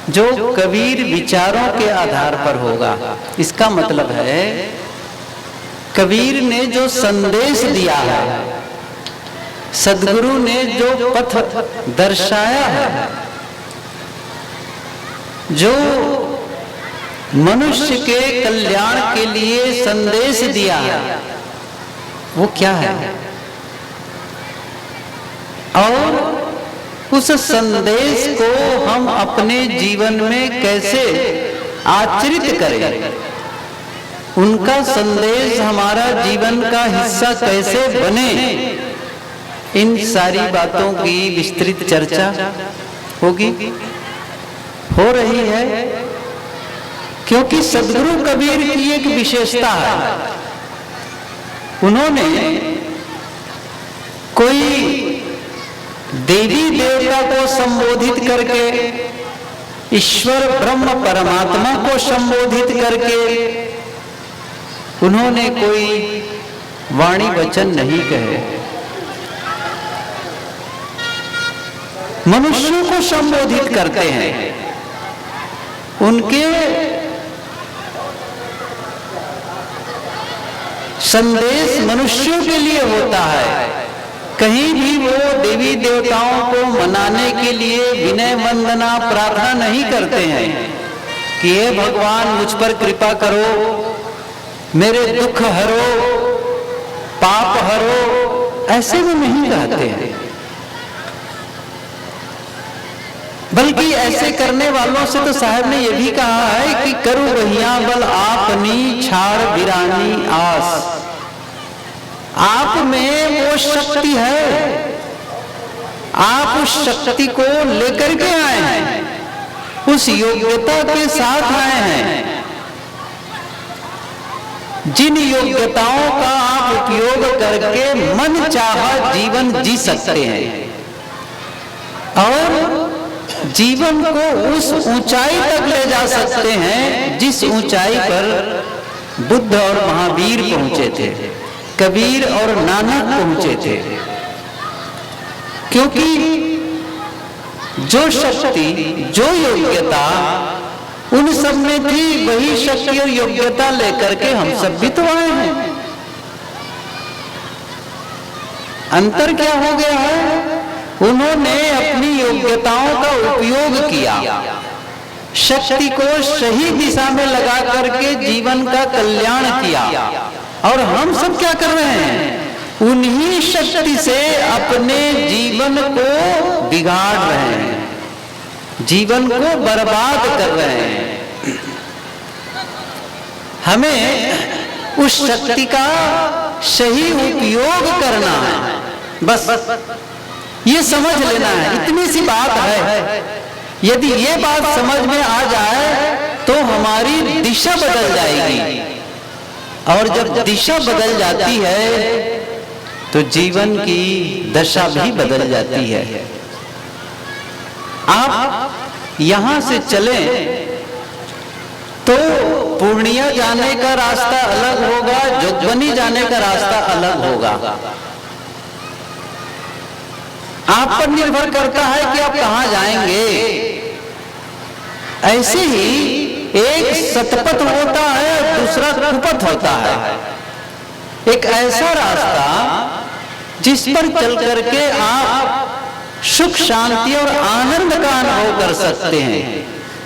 जो कबीर विचारों के आधार पर होगा। इसका मतलब है कबीर ने जो संदेश दिया है, सद्गुरु ने जो पथ दर्शाया है, जो मनुष्य के कल्याण के लिए संदेश दिया है, वो क्या है और उस संदेश को हम अपने जीवन में कैसे आचरित करें, उनका संदेश हमारा जीवन का हिस्सा कैसे बने, इन सारी बातों की विस्तृत चर्चा होगी, हो रही है। क्योंकि सद्गुरु कबीर की एक विशेषता है, उन्होंने कोई देवी देवता को संबोधित करके, ईश्वर ब्रह्म परमात्मा को संबोधित करके उन्होंने कोई वाणी वचन नहीं कहे, मनुष्यों को संबोधित करते हैं। उनके संदेश मनुष्यों के लिए होता है। कहीं भी वो देवी देवताओं को मनाने के लिए विनय वंदना प्रार्थना नहीं करते हैं कि हे भगवान मुझ पर कृपा करो, मेरे दुख हरो, पाप हरो, ऐसे वो नहीं कहते हैं। बल्कि ऐसे करने वालों से तो साहब ने यह भी कहा है कि करू वहिया बल आपनी छाड़ बिरानी आस। आप में वो शक्ति है, आप उस शक्ति को लेकर के आए हैं, उस योग्यता के साथ आए हैं। जिन योग्यताओं का आप उपयोग करके मन चाहा जीवन जी सकते हैं और जीवन को उस ऊंचाई तक ले जा सकते हैं जिस ऊंचाई पर बुद्ध और महावीर पहुंचे थे, कबीर और नानक पहुंचे थे। क्योंकि जो शक्ति, जो योग्यता उन सब में थी, वही शक्ति और योग्यता लेकर के हम सब भी तो आए हैं। अंतर क्या हो गया है? उन्होंने अपनी योग्यताओं का उपयोग किया, शक्ति को सही दिशा में लगा करके जीवन का कल्याण किया। और हम सब क्या कर रहे हैं? उन्हीं शक्ति से अपने जीवन को बिगाड़ रहे हैं, जीवन को बर्बाद कर रहे हैं। हमें उस शक्ति का सही उपयोग करना है, बस ये समझ लेना है। इतनी सी बात है। यदि ये बात समझ में आ जाए तो हमारी दिशा बदल जाएगी, और जब दिशा बदल जाती है तो जीवन की दशा भी बदल जाती है। आप यहां से चलें तो पूर्णिया जाने का रास्ता अलग होगा, जोगबनी जाने का रास्ता अलग होगा। आप पर निर्भर करता है कि आप कहां जाएंगे। ऐसे ही एक सतपथ होता है, दूसरा कुपथ होता है। एक ऐसा रास्ता जिस पर चल करके आप सुख शांति और आनंद का अनुभव कर सकते हैं,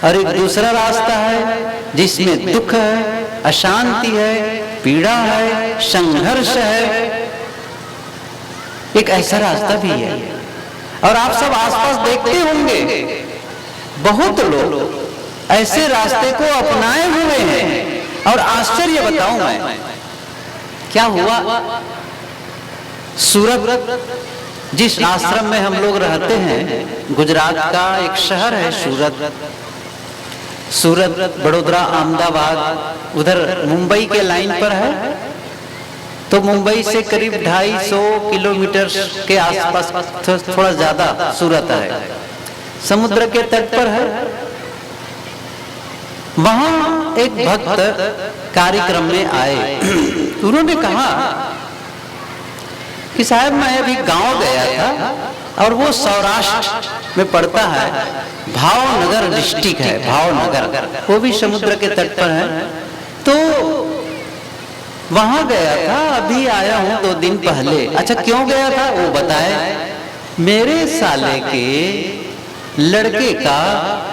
और एक दूसरा रास्ता है जिसमें दुख है, अशांति है, पीड़ा है, संघर्ष है। एक ऐसा रास्ता भी है। और आप सब आसपास देखते होंगे बहुत लोग ऐसे रास्ते को अपनाए हुए हैं। और आश्चर्य बताऊं मैं, क्या हुआ, सूरत, जिस आश्रम में हम लोग रहते हैं, गुजरात का एक शहर है सूरत। सूरत, बड़ोदरा, अहमदाबाद, उधर मुंबई के लाइन पर है। तो मुंबई से करीब 250 किलोमीटर के आसपास, थोड़ा ज्यादा सूरत है, समुद्र के तट पर है। वहां एक भक्त कार्यक्रम में आए। उन्होंने कहा कि साहब मैं अभी गांव गया था और वो सौराष्ट्र में पड़ता है, भावनगर डिस्ट्रिक्ट है, भावनगर, वो भी समुद्र के तट पर है। तो वहां गया था, अभी आया हूं 2 दिन पहले। अच्छा क्यों गया था वो बताए। मेरे साले के लड़के का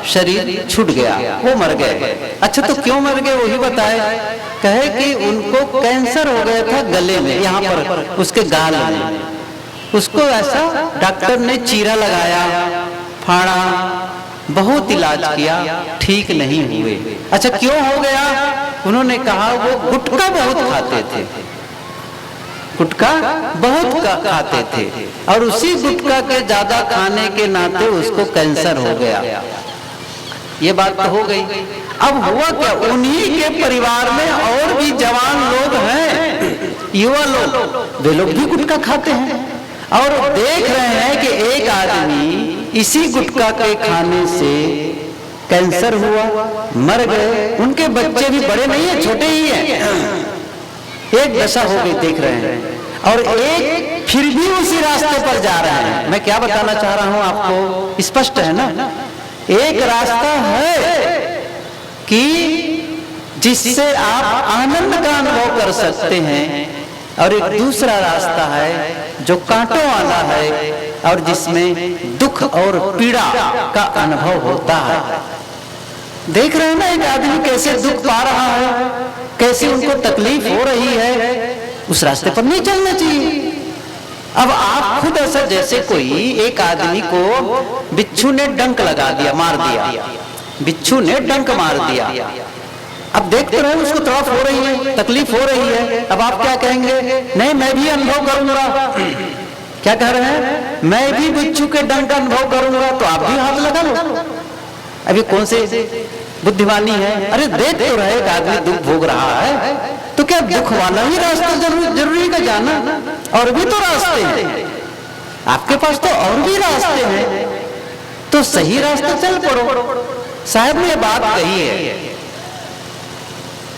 शरीर छूट गया, वो मर गए। अच्छा तो क्यों मर गए वही बताए। कहे कि उनको कैंसर हो गया था गले में, यहाँ पर उसके गाल में। उसको ऐसा डॉक्टर ने चीरा लगाया, फाड़ा, बहुत इलाज किया, ठीक नहीं हुए। अच्छा क्यों हो गया। उन्होंने कहा वो गुटखा बहुत खाते थे, गुटखा बहुत खाते थे और उसी गुटखा के ज्यादा खाने के नाते उसको कैंसर हो गया। ये बात तो हो गई। अब हुआ क्या, उन्हीं के परिवार में और भी जवान लोग हैं, युवा लोग, वे लोग भी गुटखा खाते हैं और देख रहे हैं कि एक आदमी इसी गुटखा के खाने से कैंसर हुआ, मर गए। उनके बच्चे भी बड़े नहीं है, छोटे ही हैं, एक दशा हो गई देख रहे हैं। और एक फिर भी उसी रास्ते पर जा रहे हैं। मैं क्या बताना चाह रहा हूं आपको, स्पष्ट है ना। एक रास्ता है कि जिससे आप आनंद का अनुभव कर सकते हैं और एक दूसरा रास्ता है जो कांटों वाला है और जिसमें दुख और पीड़ा का अनुभव होता है। देख रहे हैं ना एक आदमी कैसे दुख पा रहा है, कैसे उनको तकलीफ हो रही है। उस रास्ते पर नहीं चलना चाहिए। अब आप खुद ऐसा, जैसे कोई एक आदमी को बिच्छू ने डंक लगा दिया, मार दिया, बिच्छू ने डंक मार दिया। अब देखते रहे उसको तड़प हो रही है, तकलीफ हो रही है। अब आप क्या कहेंगे, नहीं मैं भी अनुभव करूंगा। क्या कह रहे हैं, मैं भी बिच्छू के डंक का अनुभव करूंगा। तो आप भी हाथ लगा लो। अभी कौन से बुद्धिमानी है। अरे देख तो रहे एक आदमी दुख भोग रहा है, तो क्या दुख वाला ही रास्ता जरूरी का जाना। और भी तो रास्ते हैं आपके पास, तो और भी रास्ते हैं, तो सही रास्ते चल पड़ो। साहब ने बात कही है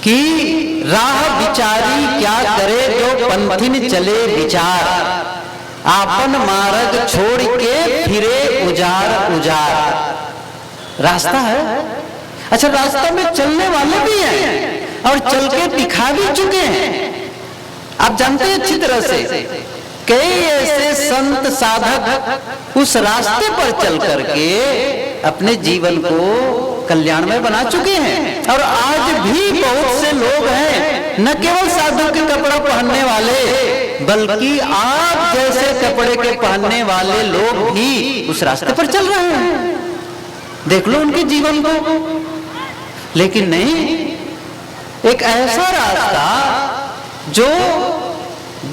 कि राह विचारी क्या करे जो पंथिन चले विचार, आपन मार्ग छोड़ के फिरे उजार उजार। रास्ता है। अच्छा रास्ता में चलने वाले भी हैं और चल के दिखा भी चुके हैं। आप जानते हैं अच्छी तरह से कई ऐसे संत साधक उस रास्ते पर चल करके अपने जीवन को कल्याणमय बना चुके हैं। और आज भी बहुत से लोग हैं, न केवल साधु के कपड़ा पहनने वाले, बल्कि आप जैसे कपड़े के पहनने वाले लोग भी उस रास्ते पर चल रहे हैं। देख लो उनके जीवन को। लेकिन नहीं, एक ऐसा रास्ता जो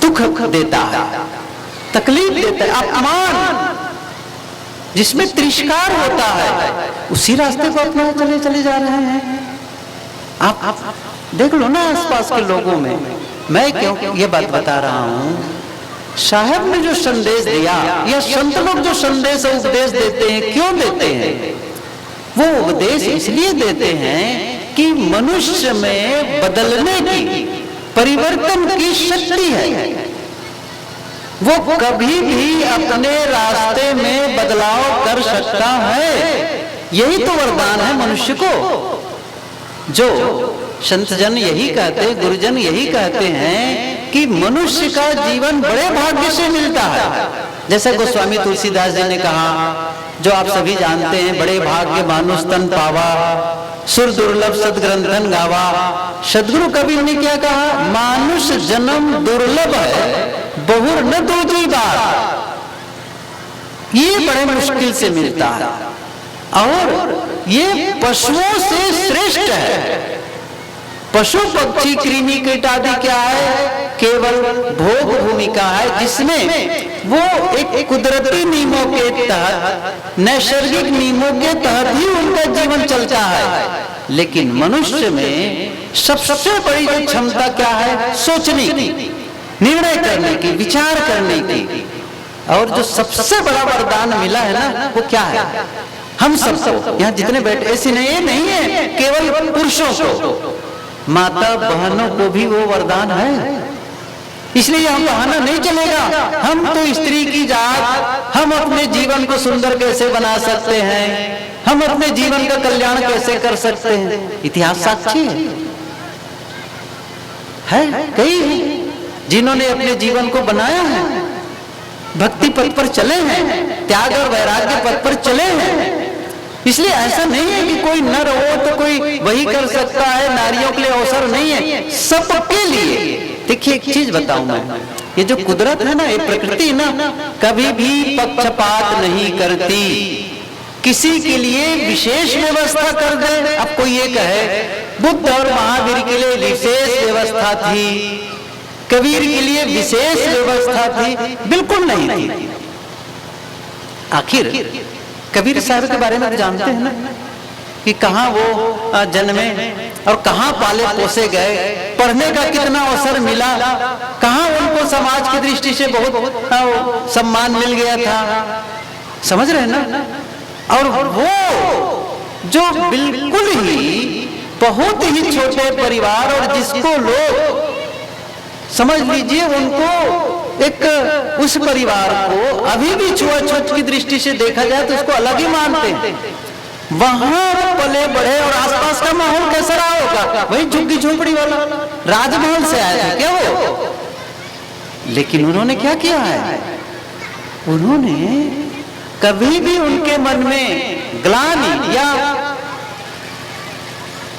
दुख देता है, तकलीफ देता है, अपमान, जिसमें तिरस्कार होता है, उसी रास्ते को अपना चले जा रहे हैं। आप देख लो ना आसपास के लोगों में। मैं क्यों ये बात बता रहा हूं, साहब ने जो संदेश दिया या संत लोग जो संदेश उपदेश देते हैं, क्यों देते हैं? वो उपदेश इसलिए देते हैं कि मनुष्य में बदलने की, परिवर्तन की शक्ति है। वो कभी भी अपने रास्ते में बदलाव कर सकता है। यही तो वरदान है मनुष्य को। जो संत जन यही कहते हैं, गुरुजन यही कहते हैं कि मनुष्य का जीवन बड़े भाग्य से मिलता है। जैसे गोस्वामी तुलसीदास जी ने कहा, जो आप सभी जानते हैं, बड़े भाग्य मानुष तन पावा, सुर दुर्लभ सदग्रंथन गावा। सदगुरु कबीर ने क्या कहा, मानुष जन्म दुर्लभ है, बहुर न दूजी बार। ये बड़े मुश्किल से मिलता है और ये पशुओं से श्रेष्ठ है। पशु पक्षी कृमि कीट आदि क्या है, केवल भोग भूमिका है, जिसमें वो एक कुदरती नियमों के तहत, नैसर्गिक नियमों के तहत ही उनका जीवन चलता है। लेकिन मनुष्य में सबसे बड़ी जो क्षमता क्या है, सोचने की, निर्णय करने की, विचार करने की। और जो सबसे बड़ा वरदान मिला है ना, वो क्या है, हम सबको यहाँ जितने बैठे, ऐसे नहीं है केवल पुरुषों को, माता बहनों को भी वो वरदान है। इसलिए हम बहाना नहीं चलेगा, हम तो स्त्री की जात, हम अपने जीवन को सुंदर कैसे बना सकते हैं, हम अपने जीवन का कल्याण कैसे कर सकते हैं। इतिहास साक्षी है कई जिन्होंने अपने जीवन को बनाया है, भक्ति पथ पर चले हैं, त्याग और वैराग्य पथ पर चले हैं। इसलिए ऐसा नहीं है कि कोई नर हो तो कोई वही कर सकता है, नारियों के लिए अवसर नहीं है, सबके लिए। देखिए एक चीज बताऊं मैं, ये जो कुदरत है ना, ये प्रकृति ना कभी भी पक्षपात नहीं करती, किसी के लिए विशेष व्यवस्था कर दे। अब कोई ये कहे बुद्ध और महावीर के लिए विशेष व्यवस्था थी, कबीर के लिए विशेष व्यवस्था थी, बिल्कुल नहीं थी। आखिर कबीर साहब के बारे में जानते हैं ना कि कहाँ वो जन्मे और कहाँ पाले पोसे गए, पढ़ने का कितना अवसर मिला, कहाँ उनको समाज की दृष्टि से बहुत सम्मान मिल गया था, समझ रहे हैं ना। और वो जो बिल्कुल ही बहुत ही छोटे परिवार, और जिसको लोग समझ लीजिए उनको एक उस परिवार को अभी भी छुआछूत की दृष्टि से देखा जाए तो उसको अलग ही मानते हैं, वहां पले बढ़े। और आसपास का माहौल कैसा रहा होगा, वही झुग्गी झोपड़ी वाला, राजमहल से आए थे क्या वो। लेकिन उन्होंने क्या किया है, उन्होंने कभी भी उनके मन में ग्लानि या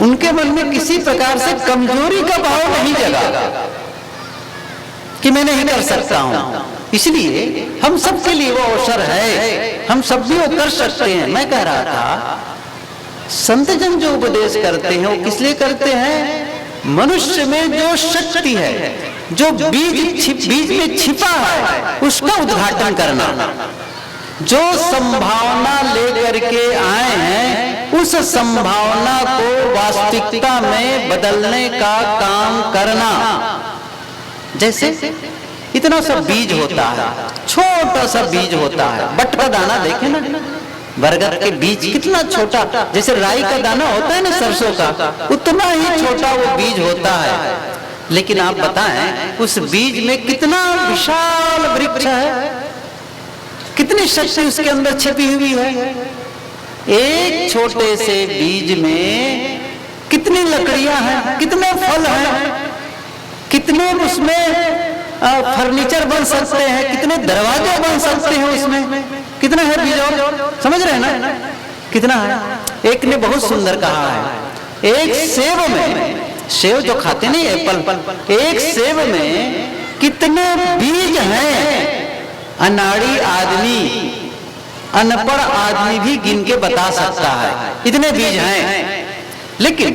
उनके मन में किसी प्रकार से कमजोरी का भाव नहीं जगा कि मैं नहीं कर सकता हूं। इसलिए हम सबके लिए वो अवसर है, हम सब भी वो कर सकते हैं। मैं कह रहा था संत जन जो उपदेश करते हैं वो किस लिए करते हैं, मनुष्य में जो शक्ति है, जो बीज में छिपा है, उसका उद्घाटन करना। जो संभावना लेकर के आए हैं उस संभावना को वास्तविकता में बदलने का काम करना। जैसे इतना सा बीज होता है, छोटा सा बीज होता है, बट का दाना देखे ना, बरगद के बीज कितना छोटा, जैसे राई का दाना होता है ना सरसों का, उतना ही छोटा वो बीज होता है। लेकिन आप बताएं उस बीज में कितना विशाल वृक्ष है, कितनी शक्ति उसके अंदर छिपी हुई है। एक छोटे से बीज में कितनी लकड़ियां हैं, कितने फल हैं, कितने उसमें फर्नीचर बन सकते हैं, कितने दरवाजे बन सकते हैं, उसमें कितना है बीज, और समझ रहे हैं ना कितना है। एक ने बहुत सुंदर कहा है, एक सेब में, सेब जो खाते नहीं एप्पल, एक सेब में कितने बीज हैं, अनाड़ी आदमी, अनपढ़ आदमी भी गिन के बता सकता है, इतने बीज हैं। लेकिन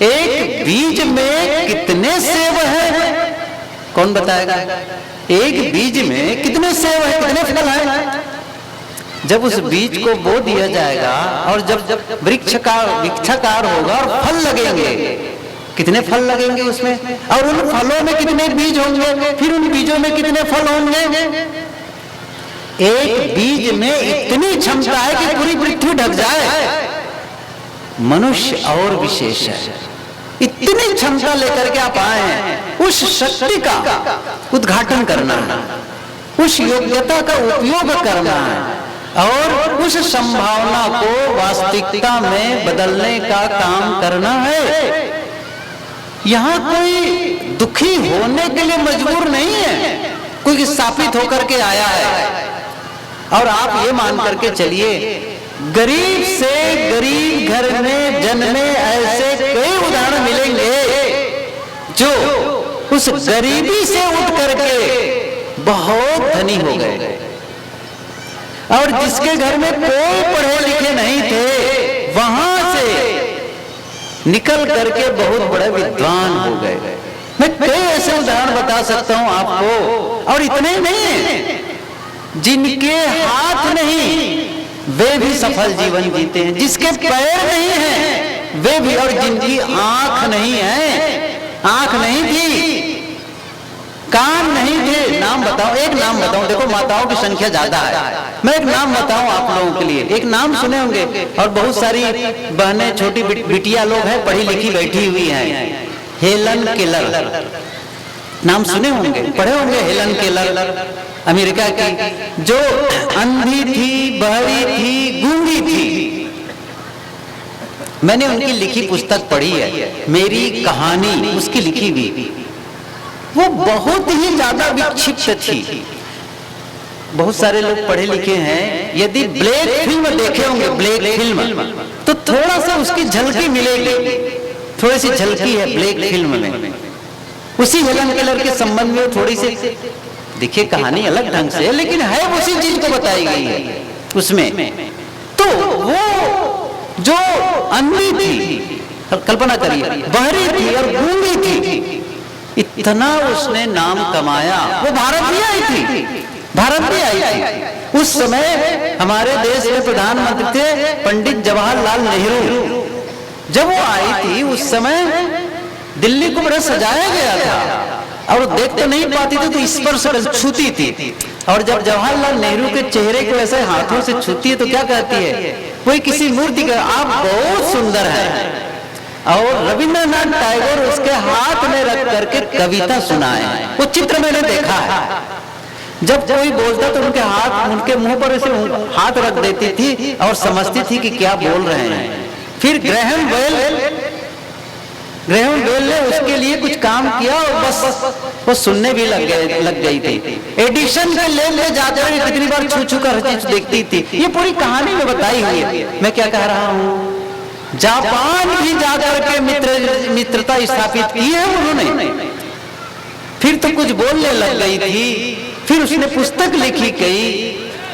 एक बीज में कितने सेब हैं, कौन बताएगा। एक बीज में कितने सेब हैं, कितने फल हैं। जब उस बीज को बो दिया जाएगा और जब वृक्षाकार होगा और फल लगेंगे, कितने फल लगेंगे उसमें, और उन फलों में कितने बीज होंगे, फिर उन बीजों में कितने फल होंगे। एक बीज में इतनी क्षमता है कि पूरी पृथ्वी ढक जाए। मनुष्य और विशेष है, इतनी क्षमता लेकर के आप आए हैं। उस शक्ति का उद्घाटन करना है, उस योग्यता का उपयोग करना है और उस संभावना को वास्तविकता में बदलने का काम करना है। यहां कोई दुखी होने के लिए मजबूर नहीं है, कोई स्थापित होकर के आया है। और आप ये मान करके चलिए, गरीब से गरीब घर में जन्मे ऐसे कई उदाहरण मिलेंगे जो उस गरीबी से उठ करके बहुत धनी हो गए, और जिसके घर में कोई पढ़े लिखे नहीं थे वहां से निकल करके बहुत बड़े विद्वान हो गए। मैं कई ऐसे उदाहरण बता सकता हूं आपको। और इतने नहीं, जिनके हाथ नहीं वे भी सफल जीवन जीते हैं, जिसके पैर नहीं हैं वे भी, और जिनकी आंख नहीं है, आंख नहीं थी, कान नहीं थे, नाम बताओ, एक नाम बताओ। देखो माताओं की संख्या ज्यादा है, मैं एक नाम बताऊं आप लोगों के लिए, एक नाम सुने होंगे, और बहुत सारी बहनें छोटी बिटिया लोग हैं, पढ़ी लिखी बैठी हुई हैं। हेलन केलर, नाम सुने होंगे, पढ़े होंगे, हेलन केलर, अमेरिका की, जो अंधी थी, बहरी थी, गूंगी थी। मैंने उनकी लिखी पुस्तक पढ़ी है, मेरी कहानी, उसकी लिखी हुई। वो बहुत ही ज्यादा विक्षिप्त थी। बहुत सारे लोग पढ़े लिखे हैं, यदि ब्लैक फिल्म देखे होंगे, ब्लैक फिल्म, तो थोड़ा सा उसकी झलकी मिलेगी, थोड़ी सी झलकी है ब्लैक फिल्म में। उसी हेलन केलर के संबंध में थोड़ी सी, देखिए कहानी अलग ढंग से है, लेकिन है उसी चीज को बताई गई है उसमें। तो वो जो अंधी थी, कल्पना करिए, बहरी थी और गूंगी थी, इतना उसने नाम कमाया। वो भारत भी आई थी, भारत भी आई थी। उस समय हमारे देश में प्रधानमंत्री थे पंडित जवाहरलाल नेहरू। जब वो आई थी उस समय दिल्ली को बड़ा सजाया गया था, और देख तो नहीं पाती थी, तो स्पर्श कर छूती थी। और जब जवाहरलाल नेहरू के चेहरे को ऐसे हाथों से छूती है तो क्या कहती है, कोई किसी मूर्ति का, आप बहुत सुंदर है। और रविंद्रनाथ टैगोर उसके हाथ में रख करके कविता सुनाए। वो चित्र मैंने देखा है। जब कोई बोलता तो उनके हाथ, उनके मुंह पर ऐसे हाथ रख देती थी और समझती थी कि क्या बोल रहे हैं। फिर ग्रैहम बेल ने उसके लिए कुछ काम किया और बस वो सुनने भी लग गई थी। एडिशन के ले जाकर कितनी बार छू छू कर चीज देखती थी। ये पूरी कहानी में बताई हुई है। मैं क्या कह रहा हूँ, जापान भी जाकर के मित्रता स्थापित की है उन्होंने। फिर तो कुछ बोलने लग गई थी, फिर उसने पुस्तक लिखी गई,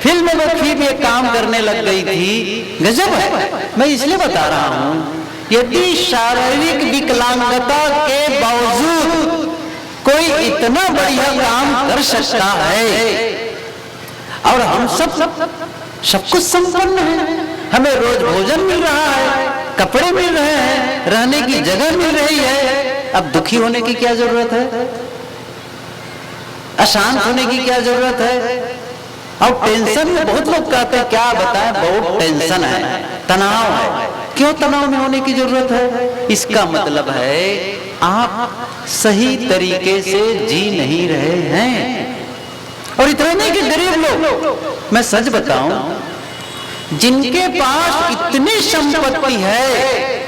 फिल्म में फिर ये काम करने लग गई थी। गजब है। मैं इसलिए बता रहा हूँ, यदि शारीरिक विकलांगता के बावजूद कोई इतना बढ़िया काम कर सकता है, और हम सब कुछ संपन्न है, हमें रोज भोजन मिल रहा है, कपड़े मिल रहे हैं, रहने की जगह मिल रही है, अब दुखी होने की क्या जरूरत है, अशांत होने की क्या जरूरत है। और टेंशन में बहुत लोग कहते हैं, क्या बताएं, बहुत टेंशन है, तनाव है। क्यों तनाव में होने की जरूरत है? इसका मतलब है आप सही तरीके से जी नहीं रहे हैं। और इतना नहीं कि गरीब लोग, मैं सच बताऊं, जिनके पास इतनी संपत्ति है,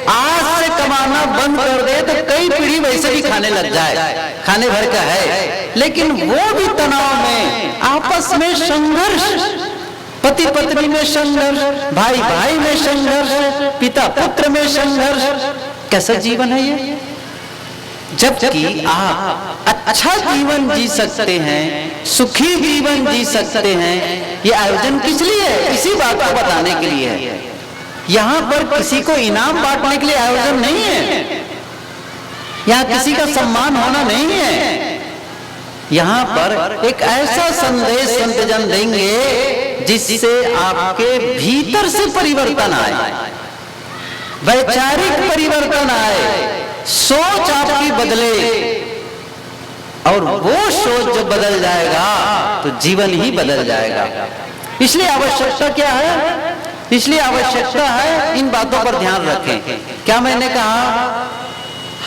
आज से कमाना बंद कर दे तो कई पीढ़ी वैसे भी खाने लग जाए, खाने भर का है, लेकिन वो भी तनाव में, आपस में संघर्ष, पति पत्नी में संघर्ष, भाई भाई में संघर्ष, पिता पुत्र में संघर्ष। कैसा जीवन है ये? जबकि आप अच्छा जीवन जी सकते हैं, सुखी जीवन जी सकते हैं। ये आयोजन किस लिए है? इसी बात को बताने के लिए है। यहाँ पर किसी को इनाम बांटने के लिए आयोजन नहीं है, यहाँ किसी का सम्मान होना नहीं है। यहाँ पर एक ऐसा संदेश संतजन देंगे जिससे आपके भीतर से परिवर्तन आए, वैचारिक परिवर्तन आए, सोच आपकी बदले। और वो सोच जब बदल जाएगा तो जीवन ही बदल जाएगा। इसलिए आवश्यकता क्या है? इसलिए आवश्यकता है इन बातों पर ध्यान रखें। क्या मैंने कहा,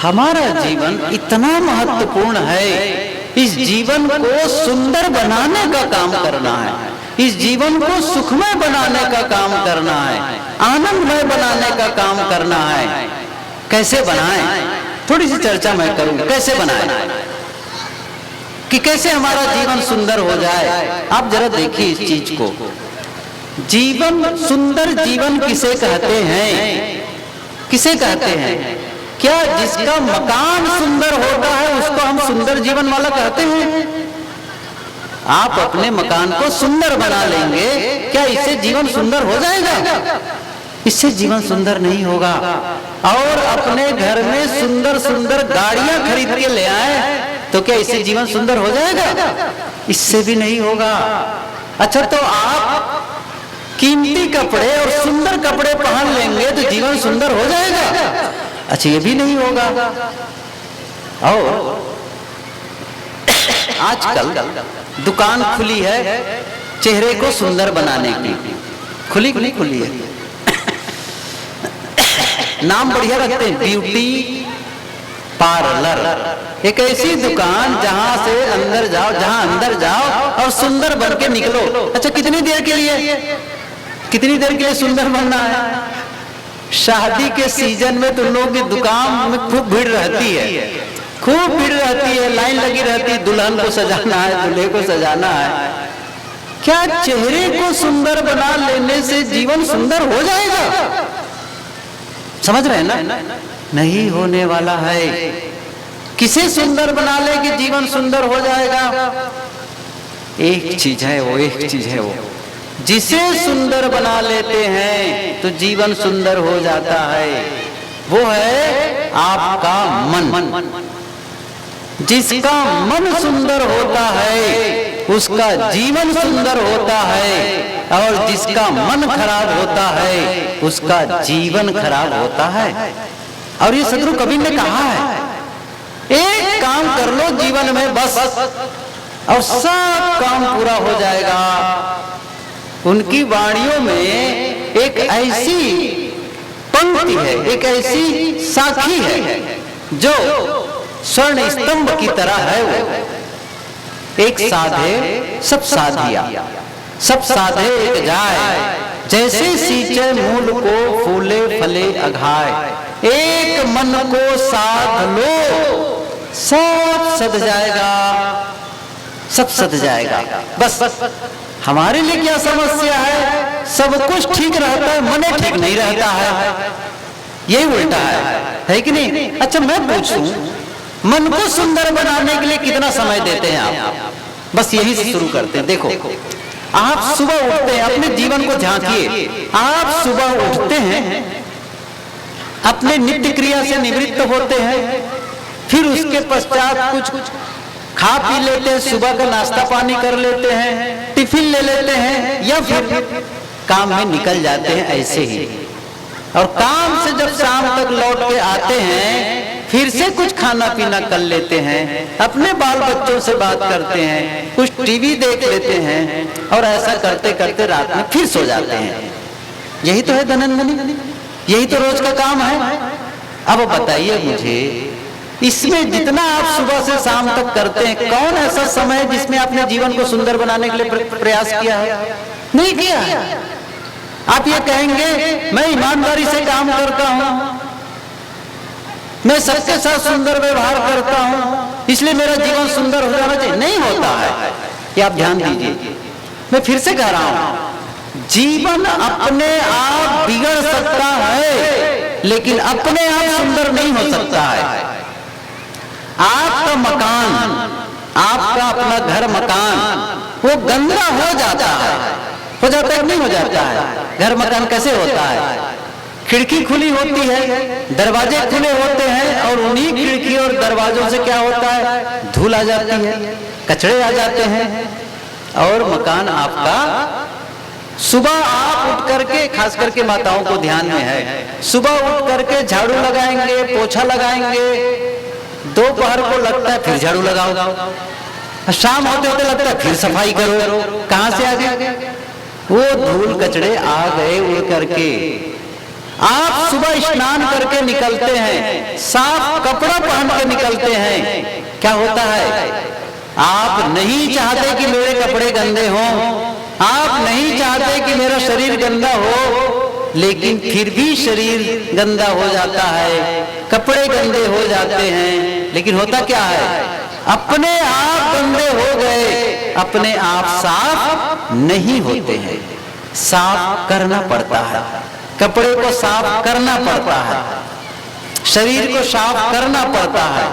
हमारा जीवन इतना महत्वपूर्ण है, इस जीवन को सुंदर बनाने का काम करना है, इस जीवन को सुखमय बनाने का काम करना है, आनंदमय बनाने का काम करना है। कैसे बनाएं? थोड़ी सी चर्चा मैं करूं, कैसे बनाएं, कि कैसे हमारा जीवन सुंदर हो जाए। आप जरा देखिए इस चीज को। जीवन, सुंदर जीवन किसे कहते हैं? किसे कहते हैं? क्या जिसका मकान सुंदर होता है उसको हम सुंदर जीवन वाला कहते हैं? आप अपने मकान को सुंदर बना लेंगे, क्या इससे जीवन सुंदर हो जाएगा? इससे जीवन सुंदर नहीं होगा। और अपने घर में सुंदर सुंदर गाड़ियां खरीद के ले आए तो क्या इससे जीवन सुंदर हो जाएगा? इससे भी नहीं होगा। अच्छा, तो आप कीमती कपड़े और सुंदर कपड़े पहन लेंगे तो जीवन सुंदर हो जाएगा? अच्छा, ये भी नहीं होगा। और आजकल दुकान खुली है चेहरे को सुंदर बनाने की, खुली है। नाम बढ़िया रखते हैं, ब्यूटी पार्लर, एक ऐसी दुकान जहां से अंदर जाओ, जहां अंदर जाओ और सुंदर बन के निकलो। अच्छा, कितनी देर के लिए, कितनी देर के लिए सुंदर बनना है? शादी के सीजन में तो लोगों की दुकान में खूब भीड़ रहती है, खूब भीड़ रहती है, लाइन लगी रहती है, दुल्हन को सजाना है, दूल्हे को सजाना है। क्या चेहरे को सुंदर बना लेने से जीवन सुंदर हो जाएगा? समझ रहे हैं ना? नहीं होने वाला है। किसे सुंदर बना ले कि जीवन सुंदर हो जाएगा? एक चीज है वो, एक चीज है वो, जिसे सुंदर बना लेते हैं तो जीवन सुंदर हो जाता है। वो है आपका मन। जिसका मन सुंदर होता है उसका जीवन सुंदर होता है, और जिसका मन खराब होता है उसका जीवन खराब होता है। और ये सदगुरु कबीर ने कहा है, एक काम कर लो जीवन में बस, और सब काम पूरा हो जाएगा। उनकी वाणियों में एक ऐसी पंक्ति है, एक ऐसी साखी है जो स्वर्ण स्तंभ की तरह है। वो एक साधे सब साधिया, सब साधे एक जाए, जैसे सींचे मूल को फूले फले अघाए। एक मन को साध लो, सब सध जाएगा, सब सध जाएगा। बस हमारे लिए क्या समस्या है? सब कुछ ठीक रहता है, मन ठीक नहीं रहता है, यही उल्टा है कि नहीं? अच्छा, मैं पूछूं, मन को सुंदर बनाने के लिए कितना समय देते हैं आप? बस यही से शुरू करते हैं। देखो, आप सुबह उठते हैं, अपने जीवन को झांकिए। आप सुबह उठते हैं, अपने नित्य क्रिया से निवृत्त होते हैं, फिर उसके पश्चात कुछ खा पी लेते हैं, सुबह का नाश्ता पानी कर लेते हैं, टिफिन ले लेते हैं, या फिर काम में निकल जाते हैं ऐसे ही। और काम से जब शाम तक लौट के आते हैं, फिर से कुछ खाना पीना कर लेते हैं, अपने बाल बच्चों से बात करते हैं, कुछ टीवी देख लेते हैं, और ऐसा करते करते रात में फिर सो जाते हैं। यही तो है धनंजनी, यही तो रोज का काम है। अब बताइए मुझे, इसमें जितना आप सुबह से शाम तक करते हैं, कौन ऐसा समय है जिसमें आपने जीवन को सुंदर बनाने के लिए प्रयास किया है? नहीं किया। आप ये कहेंगे मैं ईमानदारी से काम करता हूं, मैं सबके साथ सुंदर व्यवहार करता हूं, इसलिए मेरा जीवन सुंदर हो जाना चाहिए। नहीं होता है, ये आप ध्यान दीजिए। मैं फिर से कह रहा हूं, जीवन अपने आप बिगड़ सकता है, लेकिन अपने आप सुंदर नहीं हो सकता है। आपका मकान, आपका अपना घर मकान, वो गंदा हो जाता है, हो जाता है नहीं हो जाता है? घर मकान कैसे होता है? खिड़की खुली होती है, दरवाजे खुले होते हैं, और उन्हीं खिड़की और दरवाजों से क्या होता है? धूल आ जाती है, कचरे आ जाते हैं, और मकान आपका सुबह आप उठ करके, खास करके माताओं को ध्यान में है, सुबह उठ करके झाड़ू लगाएंगे, पोछा लगाएंगे, दोपहर को लगता है फिर झाड़ू लगाओ, शाम होते होते लगता है फिर सफाई करो। कहां से आ गए? वो धूल कचड़े आ गए उड़ करके। आप सुबह स्नान करके निकलते हैं, साफ कपड़ा पहन के निकलते हैं, क्या होता है? आप नहीं चाहते कि मेरे कपड़े गंदे हों, आप नहीं चाहते कि मेरा शरीर गंदा हो, लेकिन फिर भी शरीर गंदा हो जाता है, कपड़े गंदे हो जाते हैं। लेकिन होता क्या है? अपने आप गंदे हो गए, अपने आप साफ नहीं होते हैं, साफ करना पड़ता है, कपड़े को साफ करना पड़ता है, शरीर को साफ करना पड़ता है,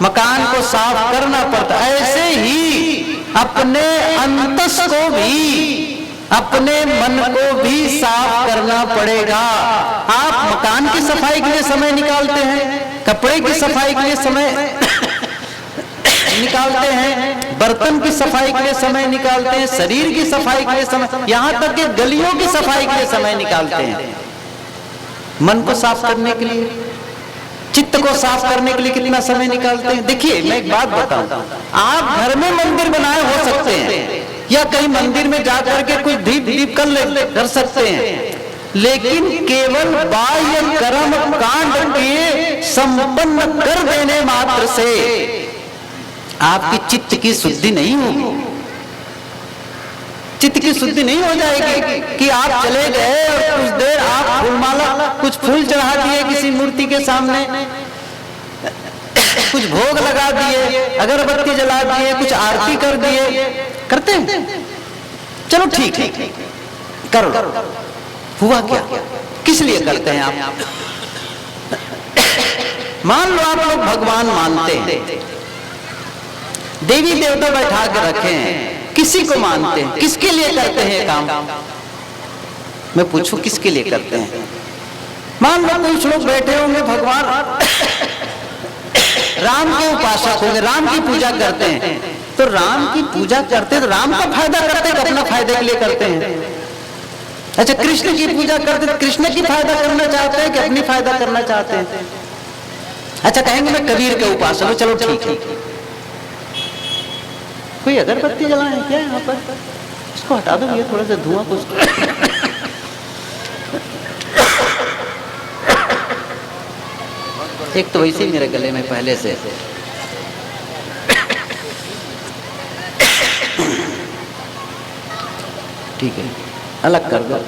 मकान को साफ करना पड़ता है। ऐसे ही अपने अंतस को भी, अपने मन को भी साफ करना पड़ेगा। आप मकान की सफाई के लिए समय निकालते हैं, कपड़े की सफाई के लिए समय निकालते हैं, बर्तन की सफाई के लिए समय निकालते हैं, शरीर की सफाई के लिए समय, यहां तक कि गलियों की सफाई के लिए समय निकालते हैं। मन को साफ करने के लिए, चित्त को साफ करने के लिए कितना समय निकालते हैं? देखिए, मैं एक बात बताऊं, आप घर में मंदिर बनाए हो सकते हैं, या कहीं मंदिर में जाकर के कुछ दीप कर सकते हैं, लेकिन केवल बाह्य कर्म कांड के संपन्न कर देने मात्र से आपकी चित्त की शुद्धि नहीं होगी। चित्त की शुद्धि नहीं हो जाएगी कि आप चले गए और कुछ देर आप फूलमाला, कुछ फूल चढ़ा दिए किसी मूर्ति के सामने, कुछ भोग लगा दिए, अगरबत्ती जला दिए, कुछ आरती कर दिए, करते हैं, चलो ठीक करो, हुआ क्या? किस लिए करते हैं आप? मान लो आप लोग भगवान मानते हैं, देवी देवता बैठा के रखे हैं, किसी को मानते हैं, किसके लिए करते हैं काम? मैं पूछूं किसके लिए करते हैं? मान लो कुछ लोग बैठे होंगे भगवान राम के उपासक होंगे, राम की पूजा करते हैं, तो राम की पूजा करते तो राम का फायदा करते हैं, अपना फायदे के लिए करते हैं। अच्छा, कृष्ण की पूजा करते तो कृष्ण की फायदा करना चाहते हैं कि अपनी फायदा करना चाहते हैं? अच्छा, कहेंगे मैं कबीर के उपासक हूं, चलो ठीक है। कोई अगरबत्ती जलाएं क्या यहाँ पर? इसको हटा दो, ये थोड़ा सा धुआं कुछ। एक तो वैसे ही मेरे गले में पहले से ठीक है, अलग कर दो।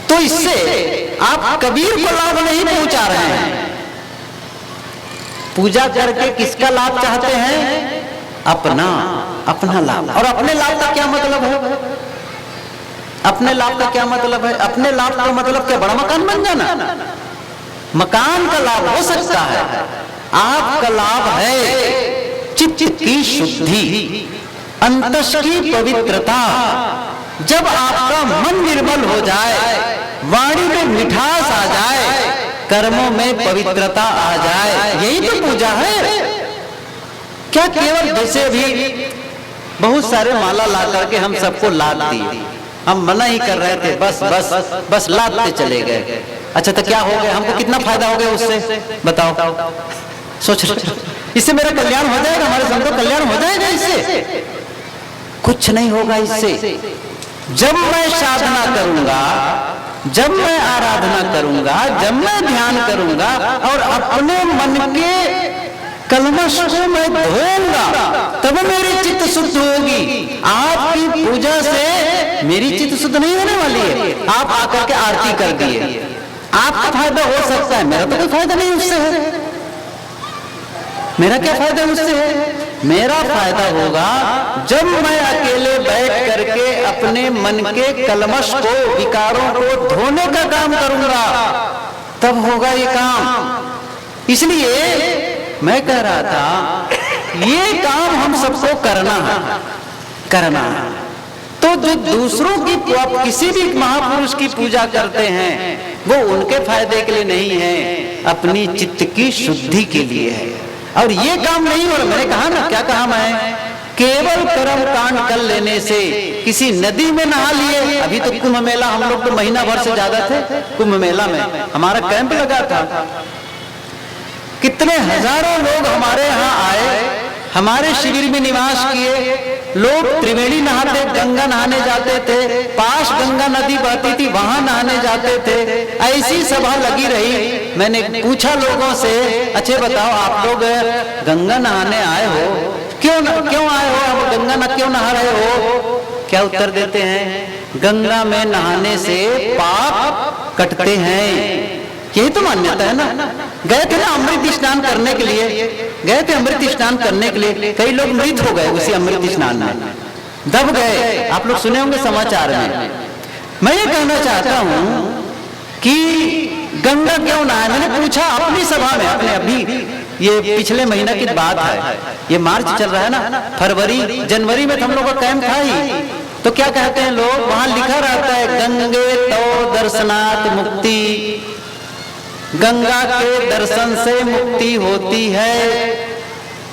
तो इससे आप कबीर को लाभ नहीं पहुंचा रहे हैं। पूजा करके किसका लाभ चाहते हैं? अपना लाभ। और अपने लाभ का क्या मतलब है? अपने लाभ का क्या मतलब है? अपने लाभ का मतलब क्या? बड़ा मकान बन जाना? मकान का लाभ हो सकता है, आपका लाभ है चित्त की शुद्धि, अंतस की पवित्रता। जब आपका मन निर्मल हो जाए, वाणी में मिठास आ जाए, कर्मों में पवित्रता आ जाए, यही तो पूजा है। क्या केवल जैसे भी बहुत सारे माला ला करके हम सबको लाद दिए, हम मना ही कर रहे थे, बस लादते चले गए। अच्छा, तो क्या हो गया? हमको कितना फायदा हो गया उससे? बताओ, सोच इससे मेरा कल्याण हो जाएगा, हमारे सबको कल्याण हो जाएगा इससे? कुछ नहीं होगा इससे। जब मैं साधना करूंगा, जब मैं आराधना करूंगा, जब मैं ध्यान करूंगा और अपने मन के कलमश को मैं धोऊंगा, तब मेरी चित्त शुद्ध होगी। आपकी पूजा से मेरी चित्त शुद्ध नहीं होने वाली है। आप आकर के आरती कर दिए, आपका फायदा हो सकता है, मेरा तो कोई फायदा नहीं उससे है। मेरा क्या फायदा उससे है? मेरा फायदा होगा जब मैं अकेले बैठ करके अपने मन के कलमश को, विकारों को धोने का काम करूंगा, तब होगा ये काम। इसलिए मैं कह रहा था, ये काम हम सबको करना है। तो जो दूसरों की, आप किसी भी महापुरुष की पूजा करते हैं, वो उनके फायदे के लिए नहीं है, अपनी चित्त की शुद्धि के लिए है। और ये काम नहीं हो रहा। मैंने कहा ना, क्या कहा मैं? केवल कर्म कांड कर लेने से, किसी नदी में नहा लिए, अभी तो कुंभ मेला, हम लोग तो महीना भर से ज्यादा थे कुंभ मेला में, हमारा कैंप लगा था, कितने हजारों लोग हमारे यहाँ आए, हमारे शिविर में निवास किए। लोग त्रिवेणी नहाते, गंगा नहाने जाते थे, पास गंगा नदी बहती थी, वहां नहाने जाते थे। ऐसी सभा लगी रही। मैंने पूछा लोगों से, अच्छे बताओ आप लोग गंगा नहाने आए हो, क्यों आए हो? आप गंगा न क्यों नहा रहे हो? क्या उत्तर देते हैं? गंगा में नहाने से पाप कटते हैं। यही तो मान्यता है ना। गए थे ना अमृत स्नान करने के लिए, गए थे अमृत स्नान करने के लिए, कई लोग मृत हो गए उसी अमृत स्नान में, दब गए। आप लोग सुने होंगे समाचार में। मैं ये कहना चाहता हूं कि गंगा क्यों नहाए? मैंने पूछा अपनी सभा में, अपने अभी ये पिछले महीना की बात है, ये मार्च चल रहा है ना, फरवरी जनवरी में हम लोग का कैंप था ही। तो क्या कहते हैं लोग, वहां लिखा रहता है, गंगे तो दर्शनात् मुक्ति, गंगा के दर्शन से मुक्ति होती है।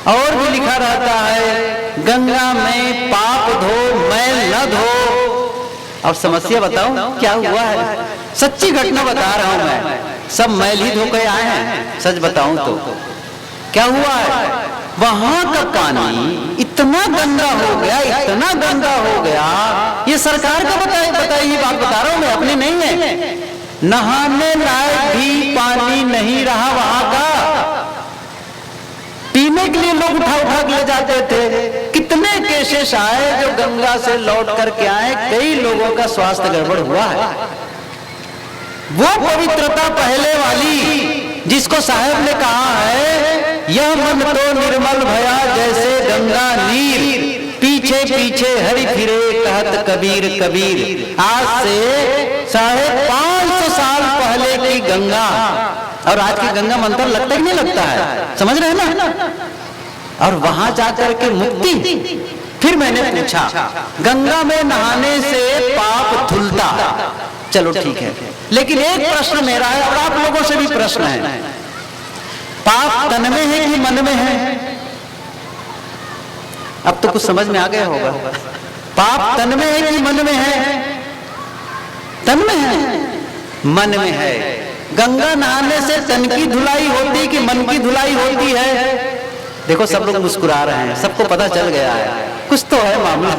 और भी लिखा रहता है, गंगा में पाप धो, मैल न धो। अब समस्या बताओ क्या हुआ है? सच्ची घटना बता रहा हूं मैं, सब मैल ही धो के आए हैं। सच बताऊं तो क्या हुआ है, वहां का पानी इतना गंदा हो गया, इतना गंदा हो गया। ये सरकार का बताई बात बता रहा हूं मैं, अपनी नहीं है। नहाने लायक भी पानी नहीं रहा वहां का। पीने के लिए लोग उठा उठा के ले जाते थे। कितने केसेस आए जो गंगा से लौट करके आए, कई लोगों का स्वास्थ्य गड़बड़ हुआ है। वो पवित्रता पहले वाली जिसको साहब ने कहा है, यह मन तो निर्मल भया जैसे गंगा नीर, पीछे पीछे हरि फिरे कहत कबीर कबीर। आज से 550 साल पहले की गंगा और आज की गंगा में अंतर लगता ही नहीं लगता है, समझ रहे हैं ना। और वहां जाकर के मुक्ति। फिर मैंने पूछा, गंगा में नहाने से पाप धुलता, चलो ठीक है, लेकिन एक प्रश्न मेरा है और आप लोगों से भी प्रश्न है, पाप तन में है कि मन में है? अब तो कुछ समझ में आ गया होगा। पाप तन में है कि मन में है? तन में है, मन में है। गंगा नहाने से तन की धुलाई होती कि मन की धुलाई होती है? देखो सब लोग मुस्कुरा रहे हैं, सबको पता चल गया है, कुछ तो है मामला।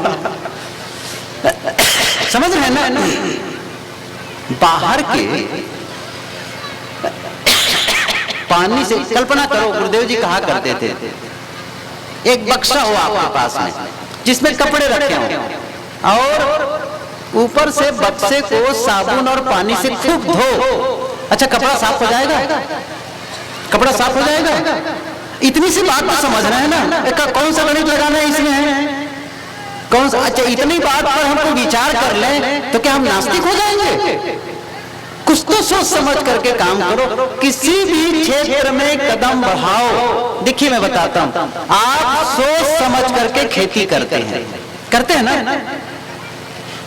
समझ रहे हैं ना? बाहर के पानी से कल्पना करो, गुरुदेव जी कहा करते थे, एक बक्सा हो आपके पास में जिसमें कपड़े रखे हो और ऊपर से बक्से को साबुन और पानी से खूब धो। अच्छा, कपड़ा साफ हो जाएगा? कपड़ा साफ हो जाएगा? इतनी सी बात तो समझ रहे हैं ना, कौन सा गणित लगाना है इसमें है? कौन सा? अच्छा, इतनी बात पर हमको विचार कर लें तो क्या हम नास्तिक हो जाएंगे? कुछ तो सोच समझ करके काम करो, किसी भी क्षेत्र में कदम बढ़ाओ। देखिए मैं बताता हूं, आप सोच समझ करके खेती करते हैं ना,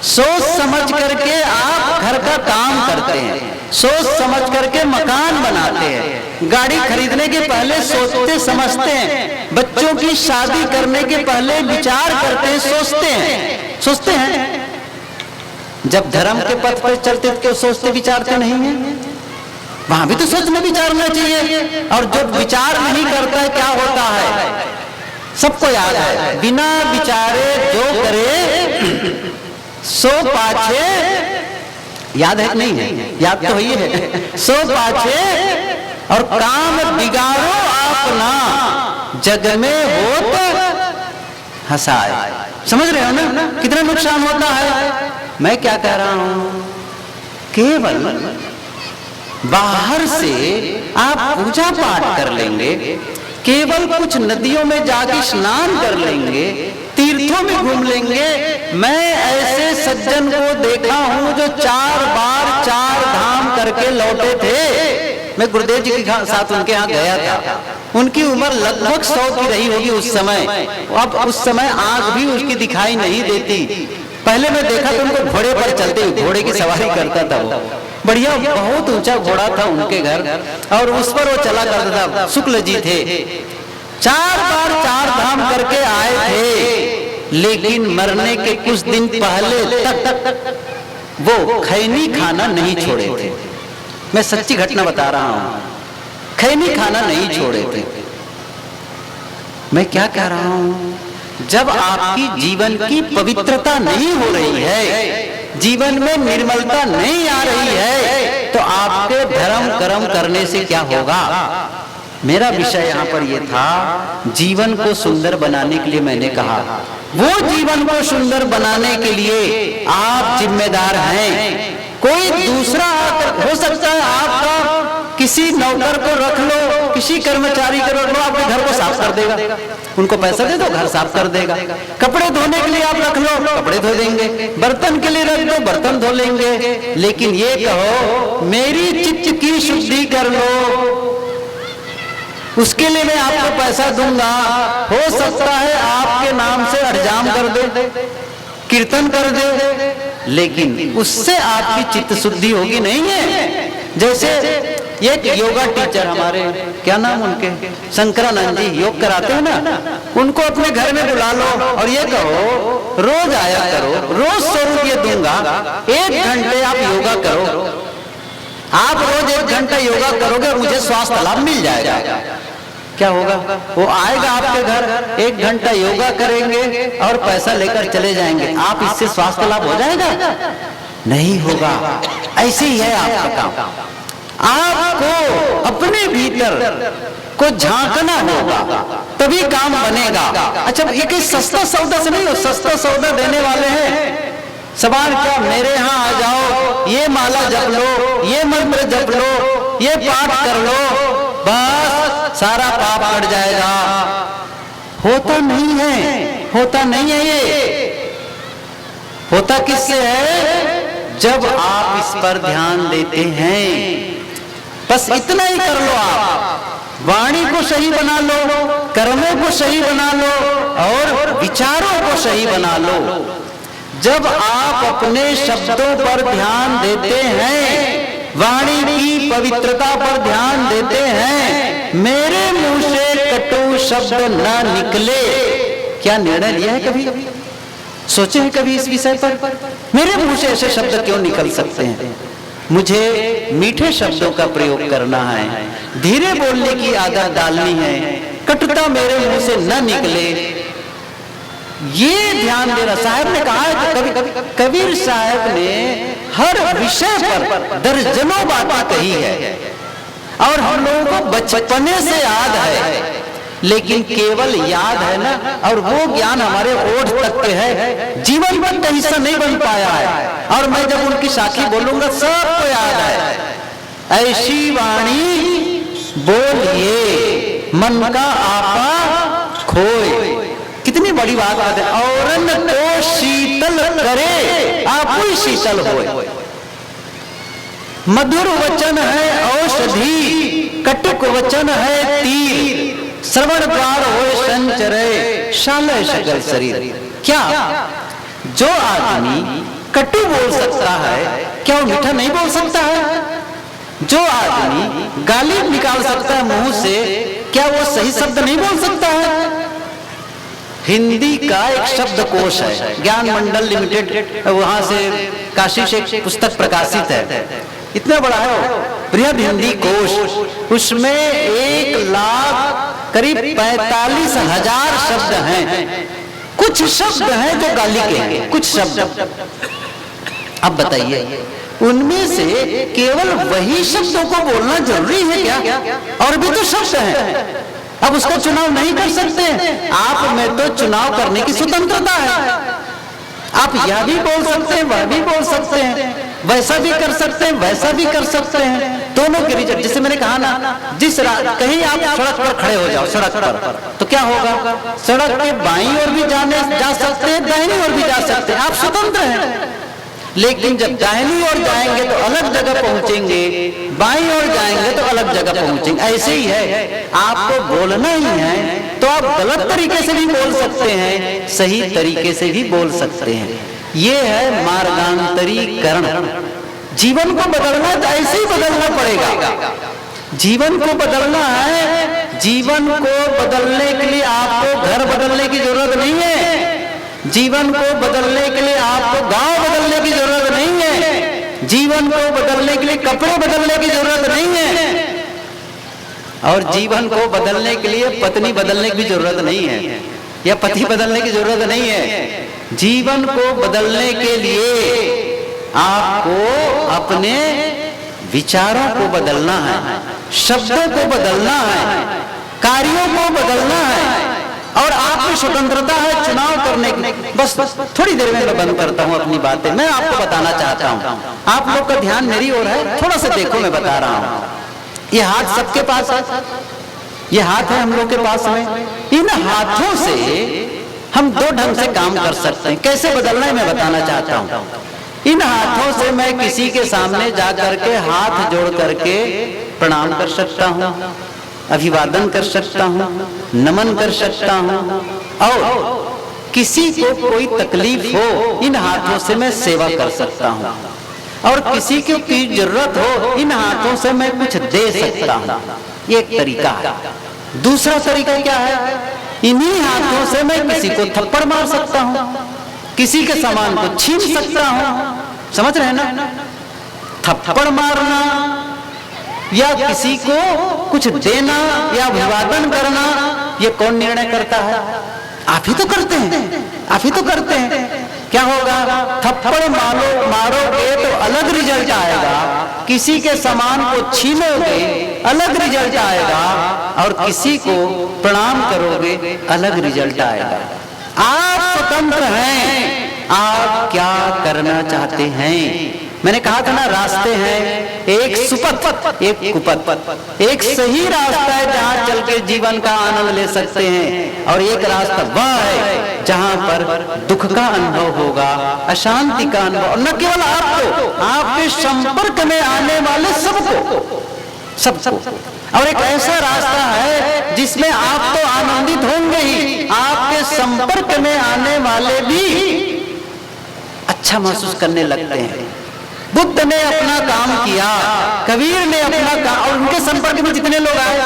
सोच समझ करके आप घर का काम करते हैं, सोच समझ करके मकान बनाते हैं, गाड़ी खरीदने के पहले सोचते समझते हैं, बच्चों की शादी करने के पहले विचार करते हैं, सोचते हैं। जब धर्म के पथ पर चलते क्यों सोचते विचारते नहीं हैं? वहां भी तो सोचना विचारना चाहिए। और जो विचार नहीं करता है क्या होता है? सबको याद है, बिना विचारे जो करे सो पाछे, याद है कि नहीं है? याद तो ही है। सो पाछे और काम बिगाड़ो अपना, जग में होत हंसाए। समझ रहे हो ना कितना नुकसान होता है? मैं क्या कह रहा हूं, केवल बाहर से आप पूजा पाठ कर लेंगे, केवल कुछ नदियों में जाके स्नान कर लेंगे, तीर्थों में घूम लेंगे। मैं ऐसे सज्जन को देखा हूं जो 4 बार 4 धाम करके लौटे थे। मैं गुरुदेव जी के साथ उनके यहाँ गया था, उनकी उम्र लगभग 100 की रही होगी उस समय। अब उस समय आंख भी उसकी दिखाई नहीं देती। पहले मैं देखा तो उनको घोड़े पर चलते हुए, घोड़े की सवारी करता था वो, बढ़िया, बहुत ऊंचा घोड़ा था उनके घर और उस पर वो चला करता था। शुक्ल जी थे, 4 बार 4 धाम करके आए थे, लेकिन मरने के कुछ दिन पहले तक वो खैनी खाना नहीं छोड़े थे। मैं सच्ची घटना बता रहा हूं, खैनी खाना नहीं छोड़े थे। मैं क्या कह रहा हूं, जब आपकी जीवन की पवित्रता नहीं हो रही है, जीवन में निर्मलता नहीं आ रही है, तो आपके धर्म कर्म करने से क्या होगा? मेरा विषय यहाँ पर यह था, जीवन को सुंदर बनाने के लिए मैंने कहा, वो जीवन को सुंदर बनाने के लिए आप जिम्मेदार हैं। कोई दूसरा हो सकता है, आपका किसी नौकर को रख लो, किसी कर्मचारी को रख लो, आपके घर को साफ कर देगा, उनको पैसा दे दो, घर साफ कर देगा। कपड़े धोने के लिए आप रख लो, कपड़े धो देंगे, बर्तन के लिए रख दो, बर्तन धो लेंगे। लेकिन ये कहो मेरी चित्त की शुद्धि कर लो, उसके लिए मैं आपको पैसा दूंगा, हो सकता है आपके नाम से हरजाम कर दे, कीर्तन कर दे, लेकिन उससे आपकी चित्त शुद्धि होगी नहीं है। जैसे एक योगा टीचर हमारे, क्या नाम उनके, शंकरानंद जी योग कराते हैं ना, उनको अपने घर में बुला लो और ये कहो रोज आया करो, रोज 100 रुपये दूंगा, 1 घंटे आप योगा करो। आप रोज 1 घंटा योगा करोगे, मुझे स्वास्थ्य लाभ मिल जाएगा। क्या होगा? वो आएगा आपके घर, 1 घंटा योगा करेंगे और पैसा लेकर चले जाएंगे। आप इससे स्वास्थ्य लाभ हो जाएगा? नहीं होगा। ऐसे ही है आपका काम। आपको अपने भीतर को झांकना होगा, तभी काम बनेगा। अच्छा, ये कोई सस्ता सौदा से नहीं हो, सस्ता सौदा देने वाले हैं। सवाल क्या, मेरे यहाँ आ जाओ, ये माला जप लो, ये मंत्र जप लो, ये पाठ कर लो, बस सारा पाप कट जाएगा। होता नहीं है, होता नहीं है। ये होता किससे है? जब आप इस पर ध्यान देते हैं। बस इतना ही कर लो। आप वाणी को सही बना लो, कर्मों को सही बना लो और विचारों को सही बना लो। जब आप अपने शब्दों पर ध्यान देते हैं, वाणी की पवित्रता पर ध्यान देते हैं, मेरे मुंह से कटु शब्द ना निकले। क्या निर्णय लिया है? कभी सोचे हैं कभी इस विषय पर? मेरे मुंह से ऐसे शब्द क्यों निकल सकते हैं? मुझे मीठे शब्दों का प्रयोग करना है, धीरे बोलने की आदत डालनी है, कटुता मेरे मुंह से न निकले, ये ध्यान देना। साहब ने कहा है कि कबीर साहब ने हर विषय पर दर्जनों बातें कही है और हम लोगों को बचपने से याद है, लेकिन केवल याद है ना, और वो ज्ञान हमारे ओठ तक के है, जीवन भर का हिस्सा नहीं बन पाया है। और मैं जब उनकी साखी बोलूंगा सबको याद है। ऐसी वाणी बोलिए मन का आपा खोए। कितनी बड़ी बात है। औरन को शीतल करे आप ही शीतल होए। मधुर वचन है औषधि, कटुक वचन है तीर, श्रवण द्वार होए संचरे शालय सकल शरीर। क्या जो आदमी कटु बोल सकता है, क्या वो मीठा नहीं बोल सकता है? जो आदमी गाली निकाल सकता है मुंह से, क्या वो सही शब्द नहीं बोल सकता है? हिंदी का एक शब्दकोश है, ज्ञान मंडल लिमिटेड, वहां से काशी से एक पुस्तक प्रकाशित है, इतना बड़ा है बृहद हिंदी कोश। उसमें 1 लाख करीब 45,000 शब्द हैं। कुछ शब्द हैं जो गाली के हैं, कुछ शब्द। अब बताइए, उनमें से केवल वही शब्दों को बोलना जरूरी है क्या? और भी तो शब्द हैं। अब उसका चुनाव नहीं कर सकते। आप में तो चुनाव करने की स्वतंत्रता है। आप यह भी बोल सकते हैं, वह भी बोल सकते हैं, वैसा भी कर सकते हैं, वैसा भी कर सकते हैं। दोनों के रिजल्ट, जैसे मैंने कहा ना, जिस कहीं आप सड़क पर खड़े हो जाओ, सड़क पर, तो क्या होगा? सड़क के बाईं ओर भी जा सकते हैं, दाहिनी ओर भी जा सकते हैं, आप स्वतंत्र हैं। लेकिन जब दाहिनी ओर जाएंगे तो अलग जगह पहुंचेंगे, बाईं ओर जाएंगे तो अलग जगह पहुंचेंगे। ऐसे ही है, आपको बोलना ही है तो आप गलत तरीके से भी बोल सकते हैं, सही तरीके से भी बोल सकते हैं। ये है मार्गांतरीकरण। जीवन को बदलना है तो ऐसे ही बदलना पड़ेगा। जीवन को बदलना है, जीवन को बदलने के लिए आपको घर बदलने की जरूरत नहीं है, जीवन को बदलने के लिए आपको गांव बदलने की जरूरत नहीं है, जीवन को बदलने के लिए कपड़े बदलने की जरूरत नहीं है, और जीवन को बदलने के लिए पत्नी बदलने की भी जरूरत नहीं है, या पति बदलने की जरूरत नहीं है। जीवन को बदलने के लिए आपको अपने विचारों को बदलना है, शब्दों को बदलना है, कार्यों को बदलना है, और आपको स्वतंत्रता है चुनाव करने की। बस थोड़ी देर में मैं बंद करता हूं अपनी बातें। मैं आपको बताना चाहता हूं, आप लोग का ध्यान मेरी ओर है, थोड़ा सा देखो, मैं बता रहा हूं। ये हाथ सबके पास है, ये हाथ है हम लोग के पास में। इन हाथों से हम 2 ढंग से काम कर सकते हैं। कैसे बदलना है मैं बताना चाहता हूं। इन हाथों से मैं किसी के सामने जा करके हाथ जोड़ करके प्रणाम कर सकता हूं, अभिवादन कर सकता हूं, नमन कर सकता हूं, और किसी को कोई तकलीफ हो इन हाथों से मैं सेवा कर सकता हूं, और किसी को की जरूरत हो इन हाथों से मैं कुछ दे सकता हूं। ये एक तरीका है। दूसरा तरीका क्या है? इन्हीं हाथों से मैं किसी को थप्पड़ मार सकता हूं, किसी के सामान को छीन सकता हूं। समझ रहे हैं ना? थप्पड़ मारना या किसी को कुछ देना या अभिवादन करना, ये कौन निर्णय करता है? आप ही तो करते हैं, आप ही तो करते हैं। क्या होगा? थप्पड़ मारोगे तो अलग रिजल्ट आएगा, किसी के सामान को छीनोगे अलग रिजल्ट आएगा, और किसी को प्रणाम करोगे अलग रिजल्ट आएगा। आप स्वतंत्र हैं, आप क्या करना चाहते हैं? मैंने कहा था ना, रास्ते हैं, एक सुपथ, एक कुपथ। एक सही रास्ता है जहां चल के जीवन का आनंद ले सकते हैं, और एक रास्ता वह है जहां पर दुख का अनुभव होगा, अशांति का अनुभव, और न केवल आपको, आपके संपर्क में आने वाले सबको। और एक ऐसा रास्ता है जिसमें आप तो आनंदित होंगे ही, आपके संपर्क में आने वाले भी अच्छा महसूस करने लगते हैं। बुद्ध ने अपना काम किया, कबीर ने अपना काम, और उनके संपर्क में जितने लोग आए,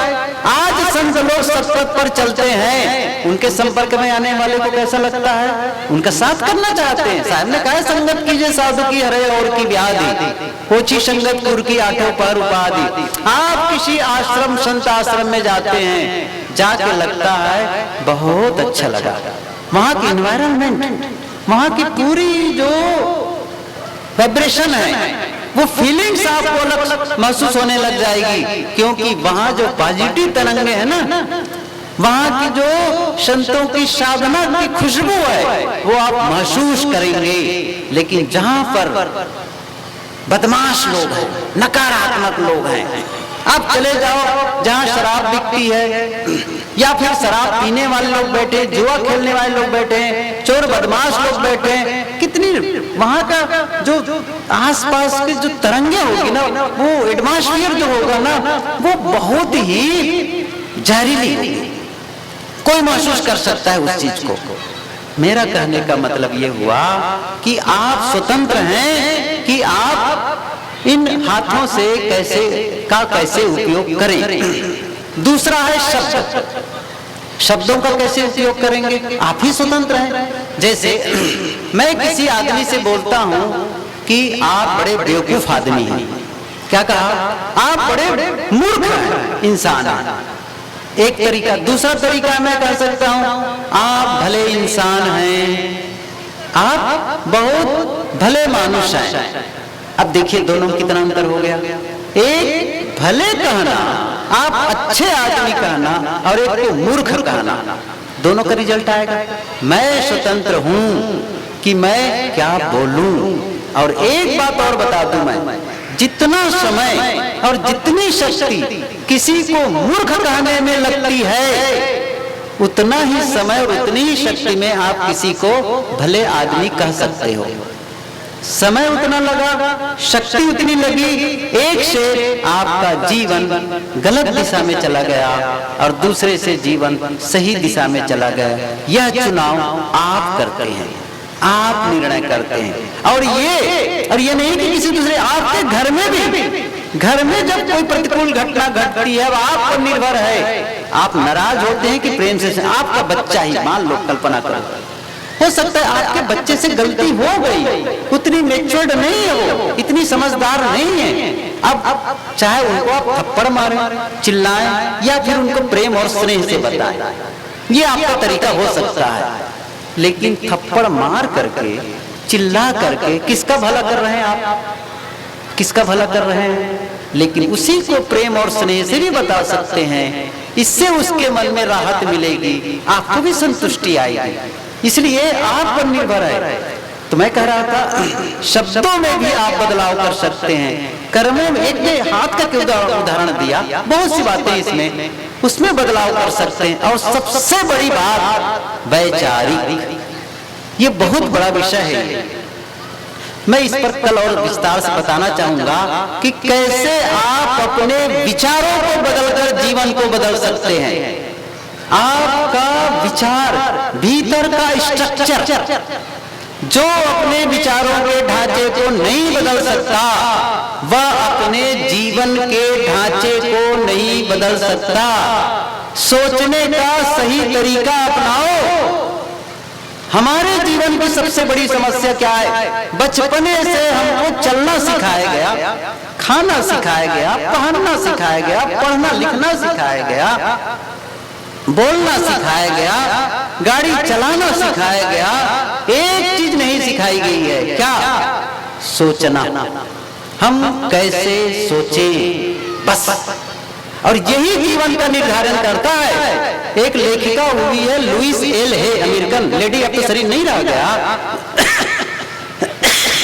आज संत लोग सतपथ पर चलते हैं, उनके संपर्क में आने वाले को कैसा लगता है? उनका साथ करना चाहते हैं। साहब ने कहा, संगत कीजिए साधु की हरे और की व्याधि, ओछी संगत गुर की आठों पर उपाधि। आप किसी आश्रम, संत आश्रम में जाते हैं, जाके लगता है बहुत अच्छा लगा, वहां की एनवायरनमेंट, वहां की पूरी जो वाइब्रेशन है, वो फीलिंग्स आपको अलग महसूस होने लग जाएगी, क्योंकि वहां जो पॉजिटिव तरंगे है ना, वहां की जो संतों की साधना की खुशबू है, वो आप महसूस करेंगे। लेकिन जहां पर बदमाश लोग हैं, नकारात्मक लोग हैं, आप चले जाओ जहां शराब बिकती है, या फिर शराब पीने वाले लोग बैठे, जुआ खेलने वाले लोग बैठे हैं, चोर बदमाश लोग बैठे हैं, कितनी वहां का जो आसपास की जो तरंगे होगी ना, वो एटमॉस्फेयर जो होगा ना, वो बहुत ही जहरीली होगी। कोई महसूस कर सकता है उस चीज को। मेरा कहने का मतलब ये हुआ कि आप स्वतंत्र हैं कि आप इन हाथों से कैसे उपयोग करें। दूसरा है शब्द, शब्दों का कैसे उपयोग करेंगे, आप ही स्वतंत्र हैं। जैसे मैं किसी आदमी से बोलता हूं कि आप बड़े बेवकूफ आदमी हैं, क्या कहा? आप बड़े मूर्ख हैं, इंसान हैं, एक तरीका। दूसरा तरीका मैं कह सकता हूं, आप भले इंसान हैं, आप बहुत भले मानुष हैं। अब देखिए दोनों में कितना अंतर हो गया। एक भले कहना, आप अच्छे आदमी कहना, और एक को मूर्ख कहना, दोनों का रिजल्ट आएगा। मैं स्वतंत्र हूं कि मैं क्या बोलूं। और एक बात और बता दूं, मैं जितना समय और जितनी शक्ति किसी को मूर्ख कहने में लगती है, उतना ही समय और उतनी ही शक्ति में आप किसी को भले आदमी कह सकते हो। समय उतना लगा, शक्ति उतनी लगी, एक से आपका जीवन गलत दिशा में चला गया और दूसरे से जीवन सही दिशा में चला गया। यह चुनाव आप करते हैं, आप निर्णय करते हैं। और ये नहीं कि किसी दूसरे, आपके घर में भी, घर में जब कोई प्रतिकूल घटना घटती है, वो आप पर निर्भर है। आप नाराज होते हैं कि प्रेम से, आपका बच्चा ही, मान लो, कल्पना करो, हो सकता है आपके बच्चे से गलती हो गई, उतनी मैच्योर्ड नहीं है, वो इतनी समझदार नहीं है। अब चाहे उनको आप थप्पड़ मारें, चिल्लाएं, या फिर उनको प्रेम और स्नेह से बताएं, ये आपका तरीका हो सकता है। लेकिन थप्पड़ मार करके, चिल्ला करके किसका भला कर रहे हैं आप? किसका भला कर रहे हैं? लेकिन उसी को प्रेम और स्नेह से भी बता सकते हैं, इससे उसके मन में राहत मिलेगी, आपको भी संतुष्टि आएगी। इसलिए आप पर निर्भर है। तो मैं कह रहा था, शब्दों में भी आप बदलाव कर सकते हैं, कर्मों में, एक ने हाथ का उदाहरण दिया, बहुत सी बातें इसमें, उसमें बदलाव कर सकते हैं। और सबसे बड़ी बात वैचारिक, ये बहुत बड़ा विषय है। मैं इस पर कल और विस्तार से बताना चाहूंगा कि कैसे आप अपने विचारों को बदलकर जीवन को बदल सकते हैं। आपका विचार, भीतर का स्ट्रक्चर, जो अपने विचारों के ढांचे को नहीं बदल सकता, वह अपने जीवन के ढांचे को नहीं बदल सकता। सोचने का सही तरीका अपनाओ। हमारे जीवन की सबसे बड़ी समस्या क्या है? बचपने से हमको चलना सिखाया गया, खाना सिखाया गया, पहनना सिखाया गया, पढ़ना लिखना सिखाया गया, बोलना सिखाया गया, गाड़ी चलाना सिखाया गया, एक चीज नहीं सिखाई गई है, क्या? सोचना। हम कैसे सोचें, बस। और यही जीवन का निर्धारण करता है। एक लेखिका हुई है लुइस एल है, अमेरिकन, लेडी अब तो शरीर नहीं रह गया।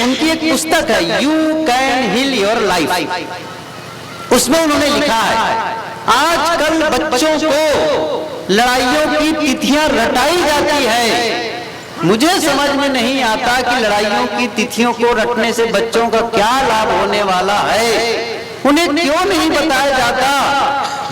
उनकी एक पुस्तक है you can heal your life. उसमें उन्होंने लिखा है आजकल बच्चों को लड़ाइयों की तिथियां रटाई जाती है। मुझे समझ में नहीं आता कि लड़ाइयों की तिथियों को रटने से बच्चों का क्या लाभ होने वाला है। उन्हें क्यों नहीं बताया जाता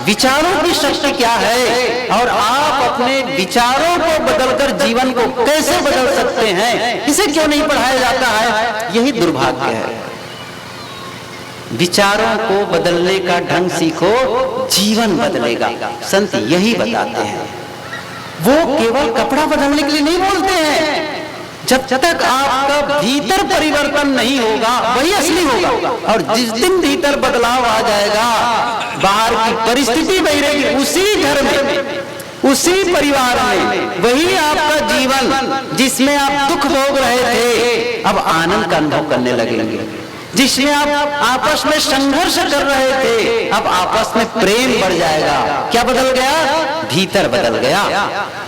विचारों की शक्ति क्या है और आप अपने विचारों को बदलकर जीवन को कैसे बदल सकते हैं, इसे क्यों नहीं पढ़ाया जाता है? यही दुर्भाग्य है। विचारों को बदलने का ढंग सीखो, जीवन बदलेगा। संत यही बताते हैं। वो केवल कपड़ा बदलने के लिए नहीं बोलते हैं। जब तक आपका भीतर परिवर्तन नहीं होगा वही असली होगा। और जिस दिन भीतर बदलाव आ जाएगा, बाहर की परिस्थिति वही रहेगी, उसी घर में, उसी परिवार में, वही आपका जीवन जिसमें आप दुख भोग रहे थे अब आनंद का अनुभव करने लगेंगे। जिसमें आप आपस में संघर्ष कर रहे थे अब आपस में प्रेम बढ़ जाएगा। क्या बदल गया? भीतर बदल गया,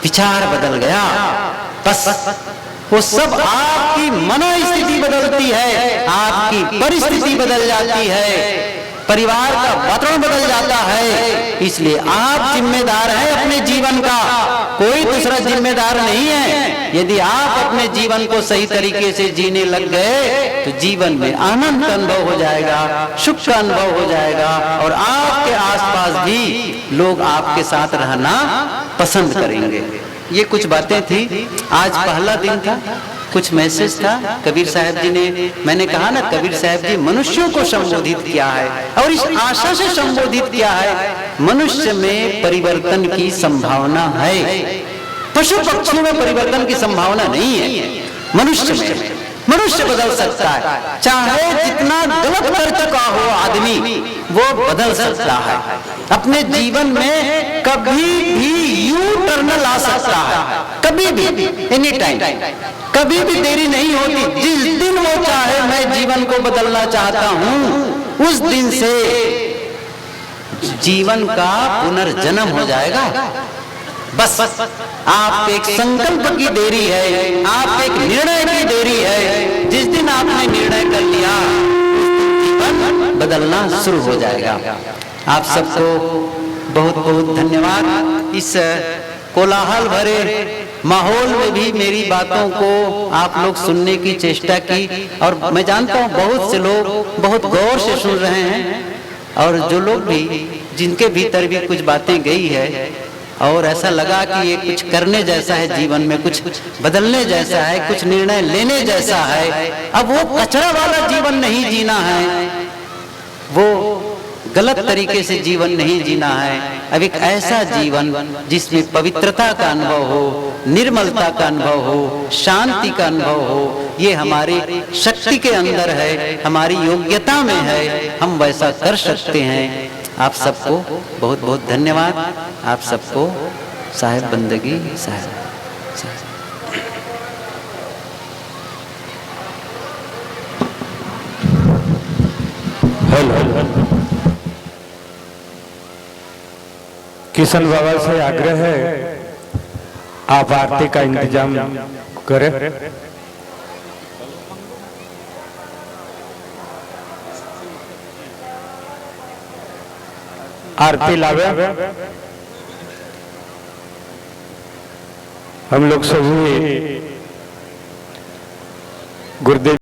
विचार बदल गया। बस वो सब आपकी मनोस्थिति बदलती है, आपकी परिस्थिति बदल जाती है, परिवार का वातावरण बदल जाता है। इसलिए आप जिम्मेदार हैं अपने जीवन का, कोई दूसरा जिम्मेदार नहीं है। यदि आप अपने जीवन को सही तरीके से जीने लग गए तो जीवन में आनंद का अनुभव हो जाएगा, सुख का अनुभव हो जाएगा और आपके आसपास भी लोग आपके साथ रहना पसंद करेंगे। ये कुछ बातें थी। आज पहला दिन था, कुछ मैसेज था। कबीर साहब जी ने, मैंने कहा ना, कबीर साहब जी मनुष्यों को संबोधित किया है और इस आशा से संबोधित किया है मनुष्य में परिवर्तन की संभावना है। पशु पक्षियों में परिवर्तन की संभावना नहीं है, मनुष्य में। मनुष्य बदल सकता है, चाहे जितना गलत कर चुका हो आदमी, वो बदल सकता है। अपने जीवन में कभी भी यू टर्न ला सकता है, कभी भी, एनी टाइम, कभी भी देरी नहीं होती। जिस दिन वो चाहे मैं जीवन को बदलना चाहता हूं, उस दिन से जीवन का पुनर्जन्म हो जाएगा। बस आप एक संकल्प की देरी है, आप एक निर्णय की देरी है। जिस दिन आपने निर्णय कर लिया जीवन बदलना शुरू हो जाएगा। आप सबको बहुत बहुत धन्यवाद। इस कोलाहल भरे माहौल में भी मेरी बातों को आप लोग सुनने की चेष्टा की और मैं जानता हूँ बहुत से लोग बहुत गौर से सुन रहे हैं और जो लोग भी, जिनके भीतर भी कुछ बातें गई है और ऐसा लगा कि ये कुछ करने जैसा है, जीवन में कुछ बदलने जैसा है, कुछ निर्णय लेने जैसा है। अब वो कचरा वाला जीवन नहीं जीना है, वो गलत तरीके से जीवन नहीं जीना है। अब एक ऐसा जीवन जिसमें पवित्रता का अनुभव हो, निर्मलता का अनुभव हो, शांति का अनुभव हो, ये हमारी शक्ति के अंदर है, हमारी योग्यता में है, हम वैसा कर सकते हैं। आप सबको बहुत बहुत धन्यवाद। आप सबको साहेब बंदगी साहेब। हेलो, किशन बाबा से आग्रह है आप आरती का इंतजाम करें। आरती लावे। हम लोग सभी गुरुदेव